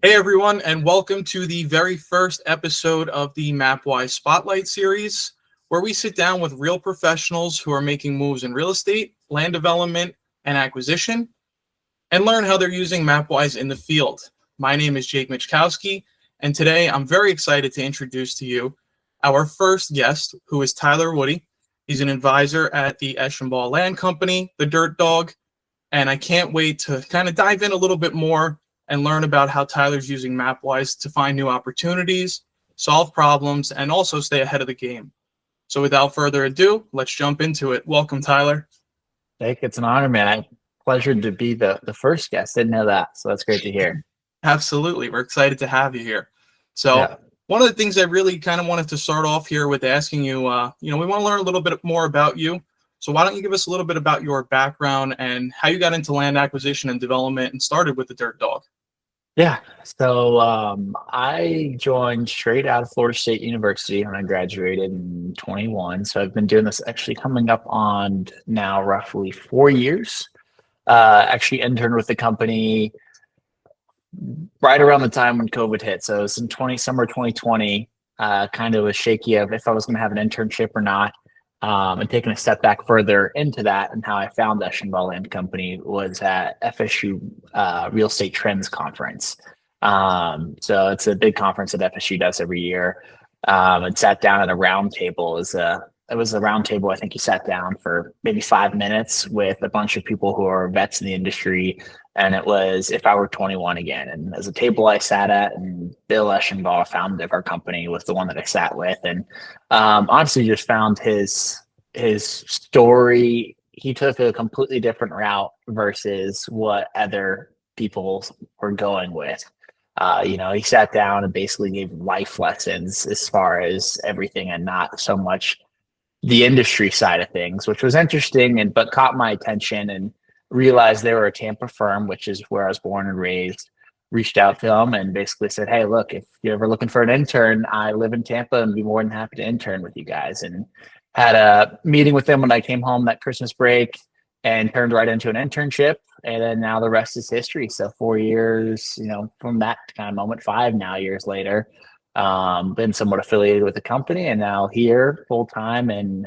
Hey everyone, and welcome to the very first episode of the MapWise Spotlight Series, where we sit down with real professionals who are making moves in real estate, land development, and acquisition, and learn how they're using MapWise in the field. My name is Jake Michkowski, and today I'm very excited to introduce to you our first guest, who is Tyler Woody. He's an advisor at the Eshenbaugh Land Company, the Dirt Dog, and I can't wait to kind of dive in a little bit more and learn about how Tyler's using MapWise to find new opportunities, solve problems, and also stay ahead of the game. So without further ado, let's jump into it. Welcome, Tyler. Jake, it's an honor, man. Pleasure to be the first guest. Didn't know that, so that's great to hear. Absolutely. We're excited to have you here. So Yeah. one of the things I really kind of wanted to start off here with asking you, we want to learn a little bit more about you. So why don't you give us a little bit about your background and how you got into land acquisition and development and started with the Dirt Dog? Yeah. So I joined straight out of Florida State University when I graduated in 21. So I've been doing this actually coming up on now roughly 4 years. Actually interned with the company right around the time when COVID hit. So it was in summer 2020, kind of was shaky of if I was going to have an internship or not. And taking a step back further into that and how I found the Eshenbaugh Land Company was at FSU Real Estate Trends Conference. So it's a big conference that FSU does every year. And sat down at a round table. It was a round table. I think you sat down for maybe 5 minutes with a bunch of people who are vets in the industry. And it was if I were 21 again. And as a table I sat at, and Bill Eshenbaugh, founder of our company, was the one that I sat with. And honestly, just found his story. He took a completely different route versus what other people were going with. He sat down and basically gave life lessons as far as everything, and not so much the industry side of things, which was interesting but caught my attention, and realized they were a Tampa firm, which is where I was born and raised. Reached out to them and basically said, "Hey, look, if you're ever looking for an intern, I live in Tampa and be more than happy to intern with you guys." And had a meeting with them when I came home that Christmas break, and turned right into an internship. And then now the rest is history. So 4 years, from that kind of moment, 5 years later, been somewhat affiliated with the company, and now here full time, and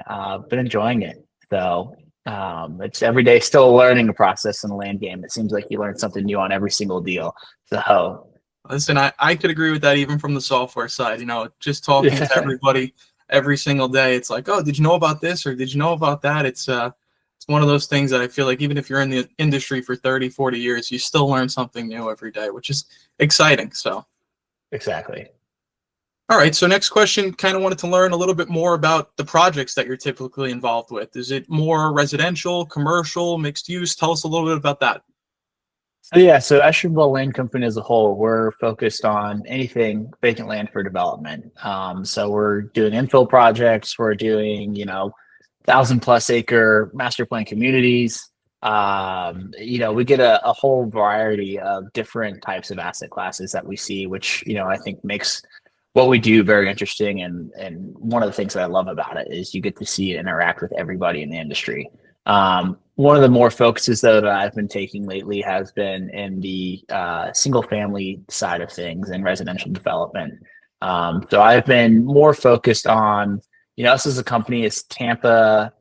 been enjoying it. So it's every day still a learning process in the land game. It seems like you learn something new on every single deal. So Listen, I could agree with that even from the software side. Just talking to yeah, everybody every single day, it's like, oh, did you know about this or did you know about that? It's one of those things that I feel like even if you're in the industry for 30, 40 years, you still learn something new every day, which is exciting. So, exactly. all right. So next question, kind of wanted to learn a little bit more about the projects that you're typically involved with. Is it more residential, commercial, mixed use? Tell us a little bit about that. So Eshenbaugh Land Company as a whole, we're focused on anything vacant land for development. So we're doing infill projects. We're doing, 1,000+ acre master plan communities. We get a whole variety of different types of asset classes that we see, which, I think makes what we do very interesting. And one of the things that I love about it is you get to see and interact with everybody in the industry. One of the more focuses though that I've been taking lately has been in the single family side of things and residential development. So I've been more focused on, us as a company, is Tampa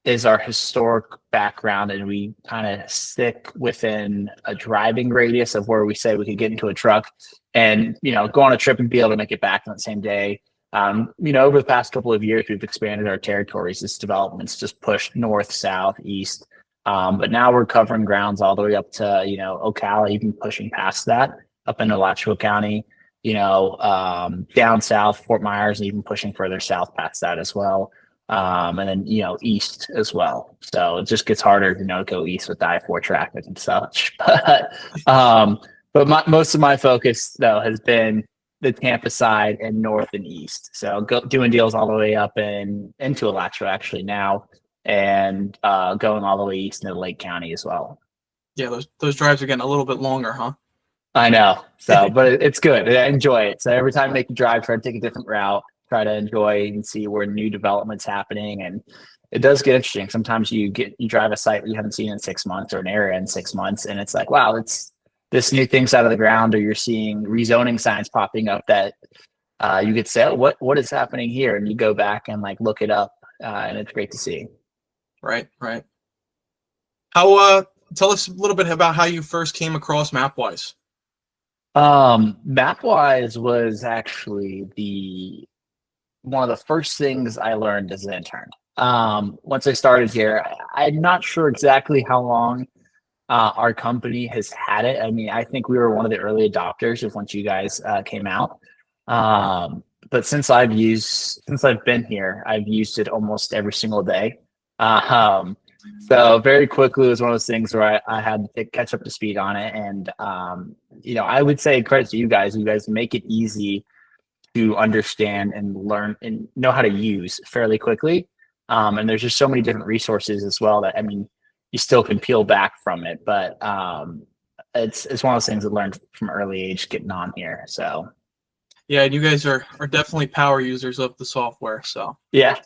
is our historic background, and we kind of stick within a driving radius of where we say we could get into a truck and, go on a trip and be able to make it back on the same day. Over the past couple of years, we've expanded our territories. This development's just pushed north, south, east. But now we're covering grounds all the way up to, Ocala, even pushing past that up into Alachua County, down south, Fort Myers, and even pushing further south past that as well. And then, east as well. So it just gets harder, to go east with I-4 traffic and such. But most of my focus, though, has been the Tampa side and north and east. So doing deals all the way up into Alachua actually now, and going all the way east into Lake County as well. Yeah, those drives are getting a little bit longer, huh? I know. So, but it's good. I enjoy it. So every time I make a drive, try to take a different route, try to enjoy and see where new development's happening. And it does get interesting. Sometimes you drive a site you haven't seen in 6 months, or an area in 6 months, and it's like, wow, this this new thing's out of the ground, or you're seeing rezoning signs popping up that you could say, oh, what is happening here? And you go back and like look it up, and it's great to see. Right, right. How tell us a little bit about how you first came across MapWise. MapWise was actually the one of the first things I learned as an intern. Once I started here, I'm not sure exactly how long our company has had it. I mean, I think we were one of the early adopters of once you guys came out. But since I've been here, I've used it almost every single day. Um, so very quickly it was one of those things where I had to catch up to speed on it. And I would say credit to you guys. You guys make it easy to understand and learn and know how to use fairly quickly. And there's just so many different resources as well that, I mean, you still can peel back from it, but it's one of those things I learned from early age getting on here. So Yeah, and you guys are definitely power users of the software. So yeah.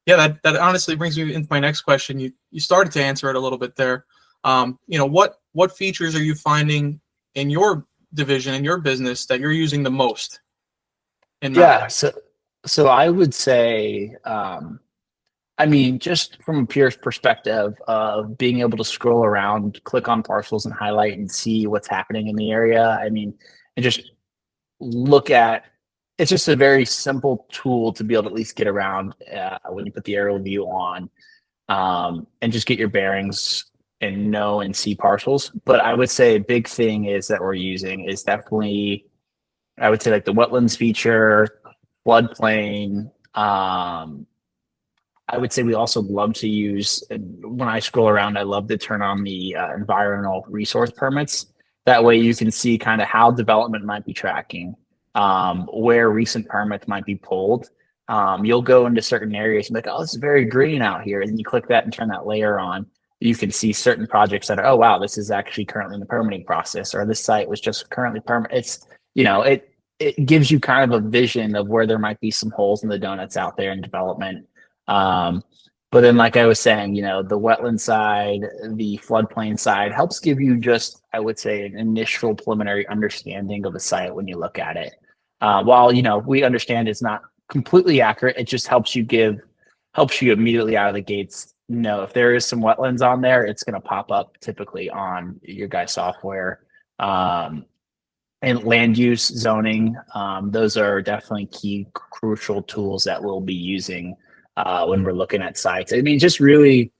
yeah, that honestly brings me into my next question. You started to answer it a little bit there. What features are you finding in your division, in your business, that you're using the most in Map? Yeah. So I would say, I mean, just from a pure perspective of being able to scroll around, click on parcels and highlight and see what's happening in the area. I mean, and just look at, it's just a very simple tool to be able to at least get around when you put the aerial view on, and just get your bearings and know and see parcels. But I would say a big thing is that we're using is definitely, I would say, like the wetlands feature, floodplain. I would say we also love to use, when I scroll around, I love to turn on the environmental resource permits. That way you can see kind of how development might be tracking, where recent permits might be pulled. You'll go into certain areas and be like, oh, it's very green out here. And you click that and turn that layer on. You can see certain projects that are, oh, wow, this is actually currently in the permitting process, or this site was just currently permit. It's, it gives you kind of a vision of where there might be some holes in the donuts out there in development. Um, but then, like I was saying, the wetland side, the floodplain side helps give you just, I would say, an initial preliminary understanding of the site when you look at it. While, we understand it's not completely accurate, it just helps you immediately out of the gates know if there is some wetlands on there, it's going to pop up typically on your guys' software. And land use zoning, those are definitely key crucial tools that we'll be using when we're looking at sites. I mean, just really,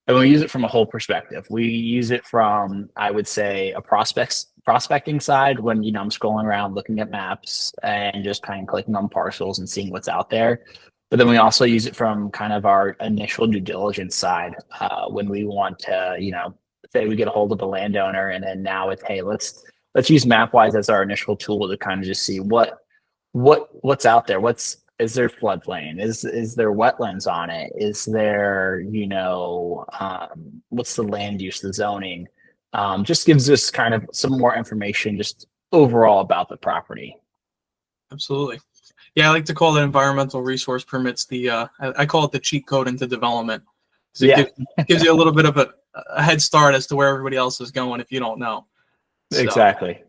and we use it from a whole perspective. We use it from, I would say, a prospecting side when, I'm scrolling around looking at maps and just kind of clicking on parcels and seeing what's out there. But then we also use it from kind of our initial due diligence side when we want to, say we get a hold of a landowner, and then now it's, hey, let's use MapWise as our initial tool to kind of just see what's out there. Is there floodplain? Is there wetlands on it? Is there, what's the land use, the zoning? Just gives us kind of some more information just overall about the property. Absolutely. Yeah, I like to call it environmental resource permits. I call it the cheat code into development. So Yeah, it gives you a little bit of a head start as to where everybody else is going if you don't know. So, exactly.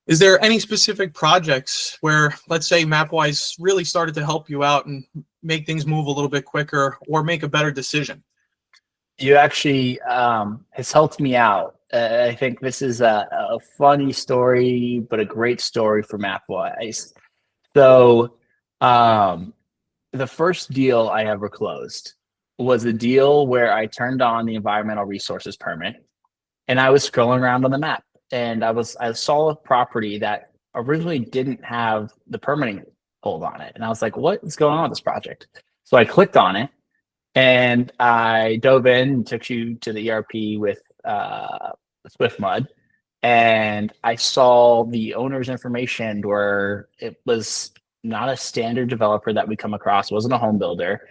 is there any specific projects where, let's say, MapWise really started to help you out and make things move a little bit quicker or make a better decision? You actually has helped me out. I think this is a funny story, but a great story for MapWise. So, the first deal I ever closed was a deal where I turned on the environmental resources permit, and I was scrolling around on the map, and I saw a property that originally didn't have the permitting hold on it, and I was like, what is going on with this project? So I clicked on it, and I dove in and took you to the ERP with SwiftMud, and I saw the owner's information where it was not a standard developer that we come across. It wasn't a home builder.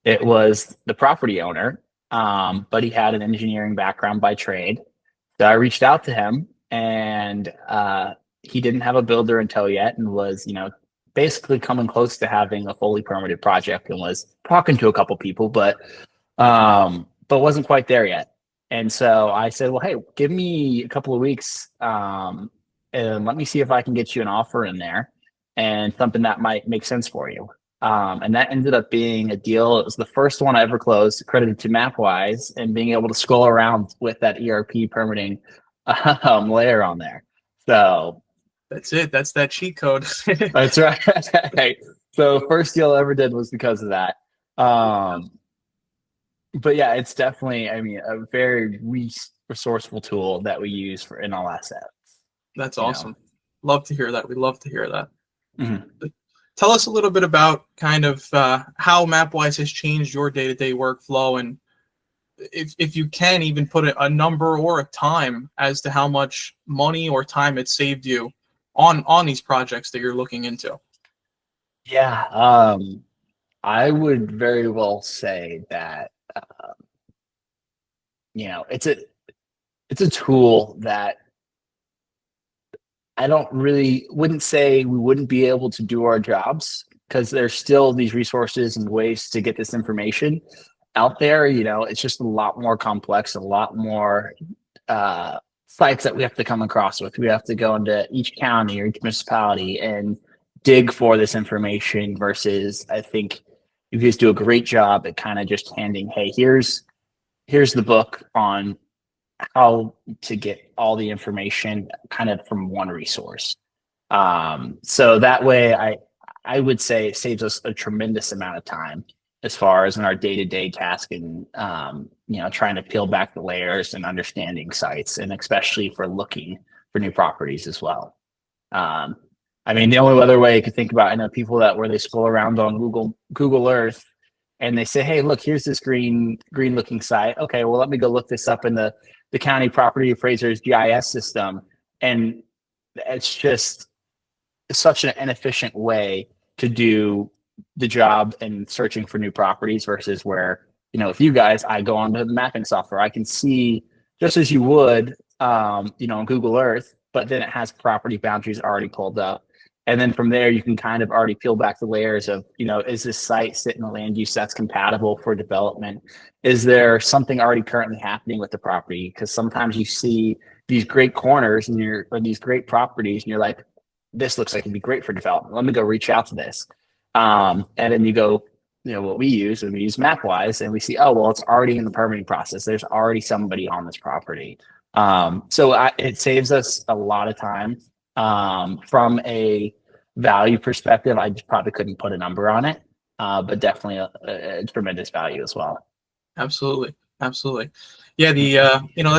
It was the property owner, but he had an engineering background by trade. So I reached out to him, and he didn't have a builder in tow yet, and was, basically coming close to having a fully permitted project, and was talking to a couple people, but wasn't quite there yet. And so I said, well, hey, give me a couple of weeks, and let me see if I can get you an offer in there and something that might make sense for you. And that ended up being a deal. It was the first one I ever closed, credited to MapWise, and being able to scroll around with that ERP permitting layer on there. So That's it. That's that cheat code. that's right. So first deal I ever did was because of that. Um, but yeah, it's definitely, I mean, a very resourceful tool that we use for in all assets. That's You know. awesome. Love to hear that. We love to hear that. Mhm. Tell us a little bit about kind of how MapWise has changed your day-to-day workflow, and if you can even put a number or a time as to how much money or time it saved you on these projects that you're looking into. Yeah, I would very well say that it's a tool that I don't really wouldn't say we wouldn't be able to do our jobs because there's still these resources and ways to get this information out there. It's just a lot more complex, a lot more sites that we have to come across with. We have to go into each county or each municipality and dig for this information versus I think you guys do a great job at kind of just handing, hey, here's the book on how to get all the information kind of from one resource. So that way I would say it saves us a tremendous amount of time as far as in our day-to-day task and trying to peel back the layers and understanding sites and especially for looking for new properties as well. Um, I mean, the only other way you could think about, I know people that where they scroll around on Google Earth and they say, hey, look, here's this green looking site. Okay, well, let me go look this up in the county property appraiser's GIS system. And it's just such an inefficient way to do the job and searching for new properties versus where, if you guys, I go onto the mapping software, I can see just as you would, on Google Earth, but then it has property boundaries already pulled up. And then from there, you can kind of already peel back the layers of, is this site sit in a land use that's compatible for development? Is there something already currently happening with the property? Because sometimes you see these great corners and or these great properties, and you're like, this looks like it'd be great for development. Let me go reach out to this. And then you go, what we use MapWise and we see, oh, well, it's already in the permitting process. There's already somebody on this property. It saves us a lot of time. From a value perspective, I just probably couldn't put a number on it, but definitely a tremendous value as well. Absolutely. Absolutely. Yeah,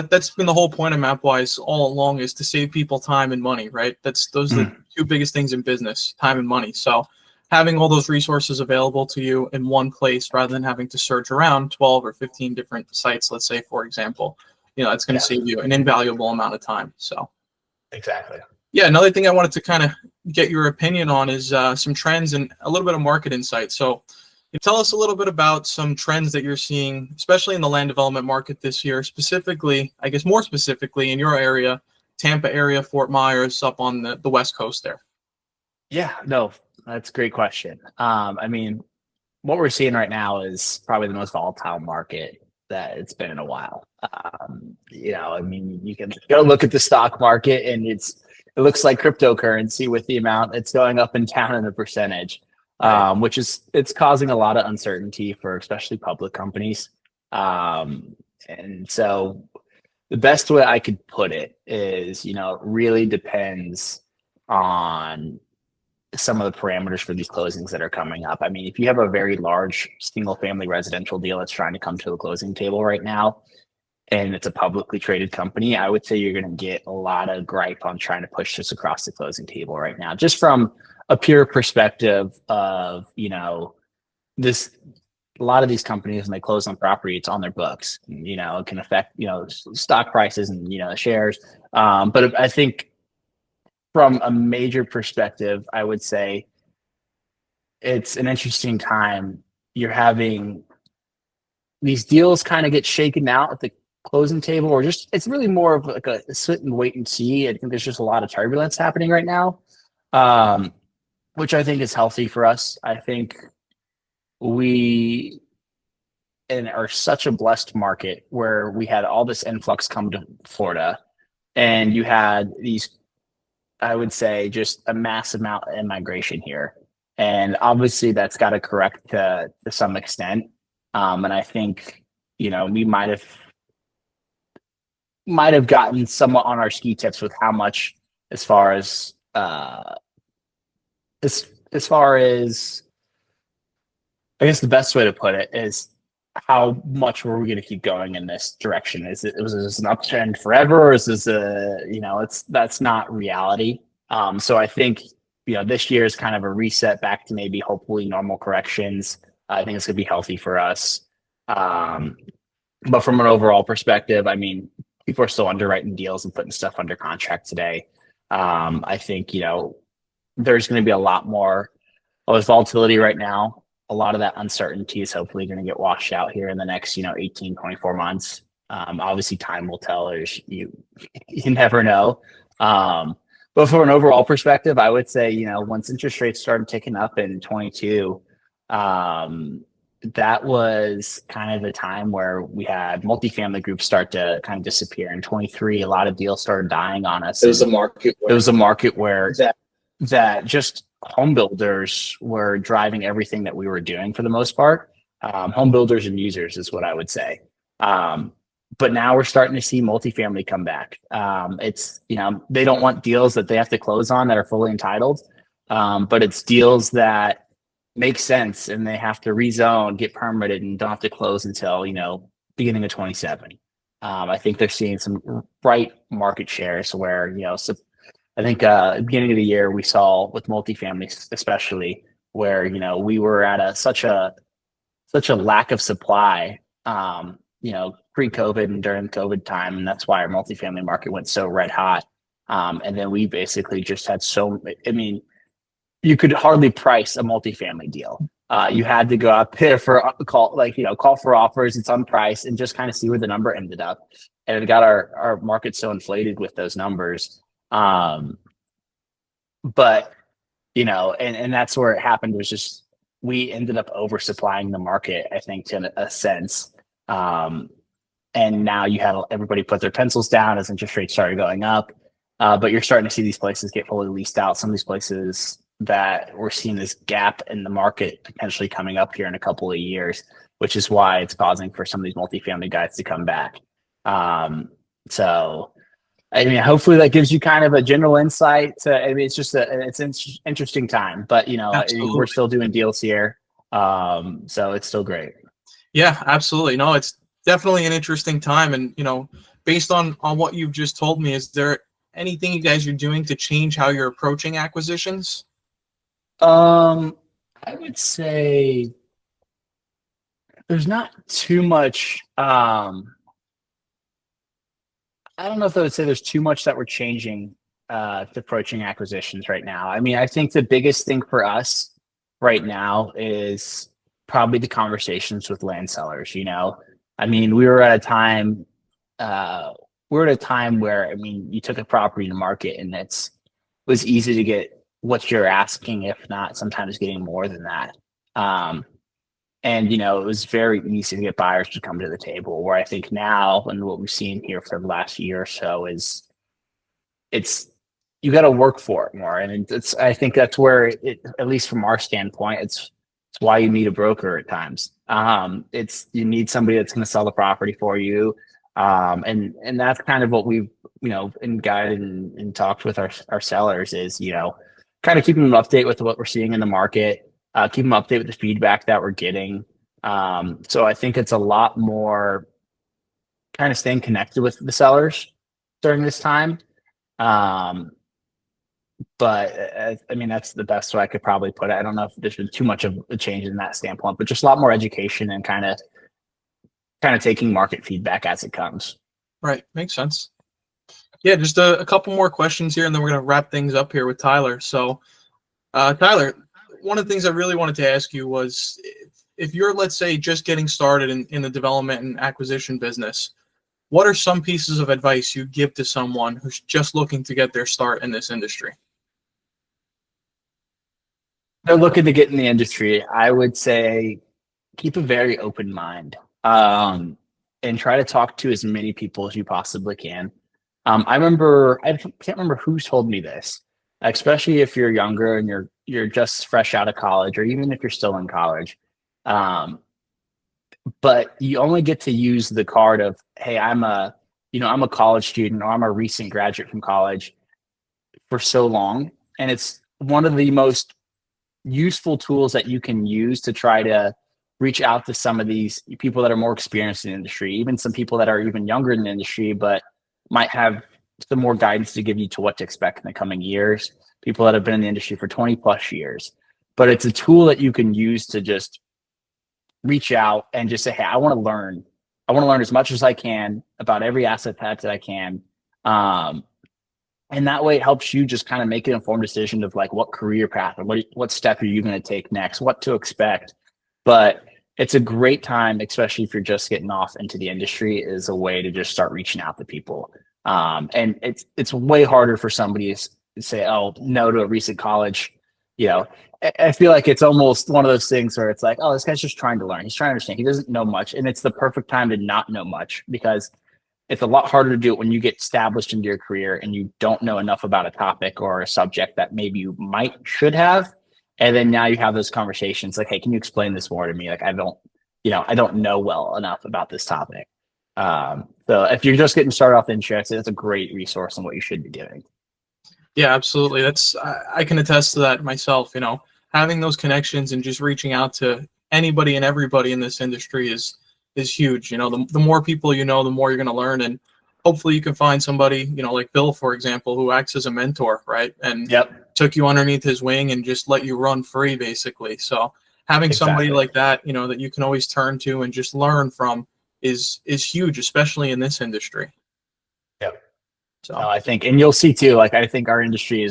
that's been the whole point of MapWise all along, is to save people time and money, right? Those are the two biggest things in business, time and money. So having all those resources available to you in one place rather than having to search around 12 or 15 different sites, let's say, for example, it's going to save you an invaluable amount of time. So Exactly. yeah, another thing I wanted to kind of get your opinion on is some trends and a little bit of market insight. So tell us a little bit about some trends that you're seeing, especially in the land development market this year, specifically, I guess more specifically in your area, Tampa area, Fort Myers, up on the West Coast there. Yeah, no, that's a great question. I mean, what we're seeing right now is probably the most volatile market that it's been in a while. I mean, you can go look at the stock market and it looks like cryptocurrency with the amount it's going up and down in a percentage, which it's causing a lot of uncertainty for especially public companies. And so the best way I could put it is, it really depends on some of the parameters for these closings that are coming up. I mean, if you have a very large single family residential deal that's trying to come to the closing table right now, and it's a publicly traded company, I would say you're going to get a lot of gripe on trying to push this across the closing table right now, just from a pure perspective of, this, a lot of these companies, when they close on property, it's on their books, it can affect, stock prices and, shares. But I think from a major perspective, I would say it's an interesting time. You're having these deals kind of get shaken out at the closing table, or just it's really more of like a sit and wait and see. I think there's just a lot of turbulence happening right now, which I think is healthy for us. I think we and are such a blessed market where we had all this influx come to Florida, and you had these, I would say, just a massive amount of immigration here. And obviously that's got to correct to some extent. And I think, we might have gotten somewhat on our ski tips with how much, as far as as far as, I guess the best way to put it is, how much were we going to keep going in this direction? Was this an uptrend forever, or is this that's not reality. So I think, this year is kind of a reset back to maybe hopefully normal corrections. I think it's going to be healthy for us. But from an overall perspective, I mean, people are still underwriting deals and putting stuff under contract today. I think, there's going to be a lot more. Well, there's volatility right now. A lot of that uncertainty is hopefully going to get washed out here in the next, 18, 24 months. Obviously time will tell. You never know. But from an overall perspective, I would say, once interest rates started ticking up in 22, that was kind of the time where we had multifamily groups start to kind of disappear. In 23, a lot of deals started dying on us. It was a market where that just home builders were driving everything that we were doing for the most part. Home builders and users is what I would say. But now we're starting to see multifamily come back. It's, they don't want deals that they have to close on that are fully entitled. But it's deals that make sense, and they have to rezone, get permitted, and don't have to close until, beginning of 27. I think they're seeing some bright market shares where, so I think at the beginning of the year we saw with multifamily especially where, we were at such a lack of supply, pre-COVID and during COVID time. And that's why our multifamily market went so red hot. And then we basically just had you could hardly price a multifamily deal. You had to go out there call for offers. It's on price and just kind of see where the number ended up. And it got our market so inflated with those numbers. But, and that's where it happened, was just, we ended up oversupplying the market, I think, to a sense. And now you had everybody put their pencils down as interest rates started going up. But you're starting to see these places get fully leased out. Some of these places that we're seeing this gap in the market potentially coming up here in a couple of years, which is why it's causing for some of these multifamily guys to come back. So, I mean, hopefully that gives you kind of a general insight. It's just it's an interesting time, but Absolutely. We're still doing deals here. So it's still great. Yeah, absolutely. No, it's definitely an interesting time. And, based on what you've just told me, is there anything you guys are doing to change how you're approaching acquisitions? I would say there's not too much. I don't know if I would say there's too much that we're changing to approaching acquisitions right now. I mean, I think the biggest thing for us right now is probably the conversations with land sellers. I mean, we were at a time where, I mean, you took a property to market and was easy to get what you're asking, if not sometimes getting more than that. And, it was very easy to get buyers to come to the table, where I think now, and what we've seen here for the last year or so, is you got to work for it more. And I think that's where at least from our standpoint, it's why you need a broker at times. You need somebody that's going to sell the property for you. And that's kind of what we've, and guided and talked with our sellers is, kind of keeping them update with what we're seeing in the market, keep them update with the feedback that we're getting. So I think it's a lot more kind of staying connected with the sellers during this time. But I mean, that's the best way I could probably put it. I don't know if there's been too much of a change in that standpoint, but just a lot more education and kind of taking market feedback as it comes. Right. Makes sense. Yeah, just a couple more questions here, and then we're going to wrap things up here with Tyler. So, Tyler, one of the things I really wanted to ask you was, if you're, let's say, just getting started in the development and acquisition business, what are some pieces of advice you'd give to someone who's just looking to get their start in this industry? They're looking to get in the industry. I would say keep a very open mind. and try to talk to as many people as you possibly can. I can't remember who told me this, especially if you're younger and you're just fresh out of college, or even if you're still in college. But you only get to use the card of, hey, I'm a college student, or I'm a recent graduate from college, for so long. And it's one of the most useful tools that you can use to try to reach out to some of these people that are more experienced in the industry, even some people that are even younger in the industry, but might have some more guidance to give you to what to expect in the coming years, people that have been in the industry for 20 plus years. But it's a tool that you can use to just reach out and just say, hey, I want to learn. I want to learn as much as I can about every asset type that I can. And that way it helps you just kind of make an informed decision of like what career path or what step are you going to take next, what to expect. But it's a great time, especially if you're just getting off into the industry, is a way to just start reaching out to people. And it's way harder for somebody to say, oh, no to a recent college. You know, I feel like it's almost one of those things where it's like, oh, this guy's just trying to learn. He's trying to understand. He doesn't know much. And it's the perfect time to not know much, because it's a lot harder to do it when you get established into your career and you don't know enough about a topic or a subject that maybe you should have. And then now you have those conversations like, hey, can you explain this more to me? Like, I don't know well enough about this topic. So if you're just getting started off insurance, that's a great resource on what you should be doing. Yeah, absolutely. I can attest to that myself. Having those connections and just reaching out to anybody and everybody in this industry is huge. The more people the more you're going to learn, and hopefully you can find somebody, like Bill, for example, who acts as a mentor, right? And took you underneath his wing and just let you run free, basically. So having somebody like that, that you can always turn to and just learn from is huge, especially in this industry. Yep. So I think, and you'll see too, like, I think our industry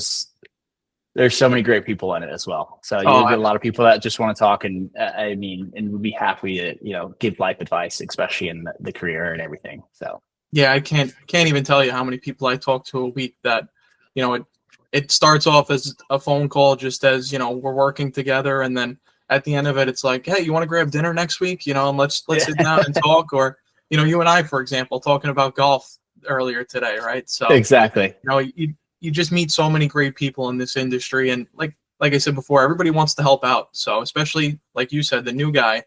there's so many great people in it as well. So you'll get a lot of people that just want to talk, and and would be happy to, give life advice, especially in the career and everything. So yeah, I can't even tell you how many people I talk to a week that, it starts off as a phone call, just as, we're working together. And then at the end of it, it's like, hey, you want to grab dinner next week? And let's sit down and talk. Or, you and I, for example, talking about golf earlier today, right? So exactly. You just meet so many great people in this industry. And like I said before, everybody wants to help out. So especially, like you said, the new guy,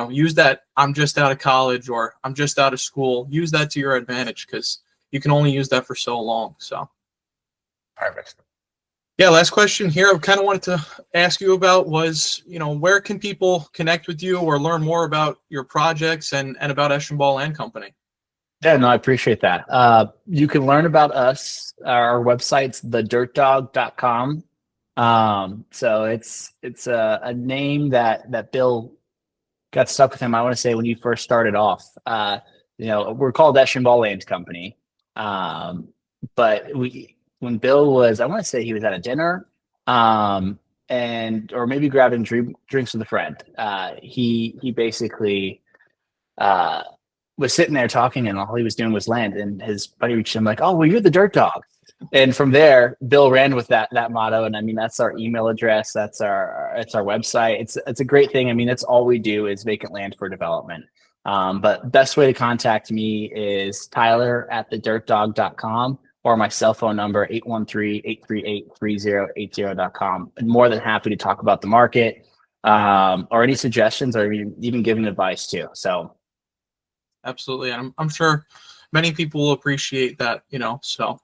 use that I'm just out of college or I'm just out of school. Use that to your advantage, because you can only use that for so long. So perfect. Yeah, last question here I kind of wanted to ask you about was, where can people connect with you or learn more about your projects and about Eshenbaugh Land Company? Yeah, no, I appreciate that. You can learn about us. Our website's thedirtdog.com. So it's a name that Bill got stuck with him, I want to say, when you first started off. We're called Eshenbaugh Land Company. But when Bill was, I want to say he was at a dinner, or maybe grabbing drinks with a friend. He basically was sitting there talking, and all he was doing was land. And his buddy reached him like, "Oh, well, you're the Dirt Dog." And from there, Bill ran with that motto. And that's our email address. That's our website. It's a great thing. That's all we do is vacant land for development. But best way to contact me is Tyler@thedirtdog.com, or my cell phone number, 813-838-3080.com. I'm more than happy to talk about the market, or any suggestions, or even giving advice too. So absolutely. And I'm sure many people will appreciate that, so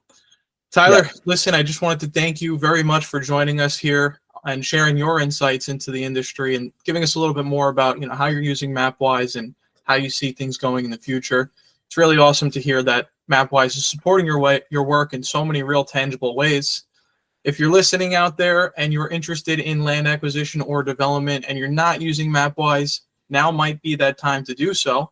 Tyler, listen, I just wanted to thank you very much for joining us here and sharing your insights into the industry and giving us a little bit more about, how you're using MapWise and how you see things going in the future. It's really awesome to hear that MapWise is supporting your work in so many real tangible ways. If you're listening out there and you're interested in land acquisition or development and you're not using MapWise, now might be that time to do so.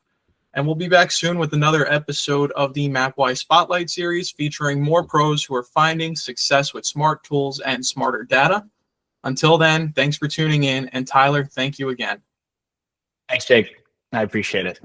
And we'll be back soon with another episode of the MapWise Spotlight Series, featuring more pros who are finding success with smart tools and smarter data. Until then, thanks for tuning in. And Tyler, thank you again. Thanks, Jake. I appreciate it.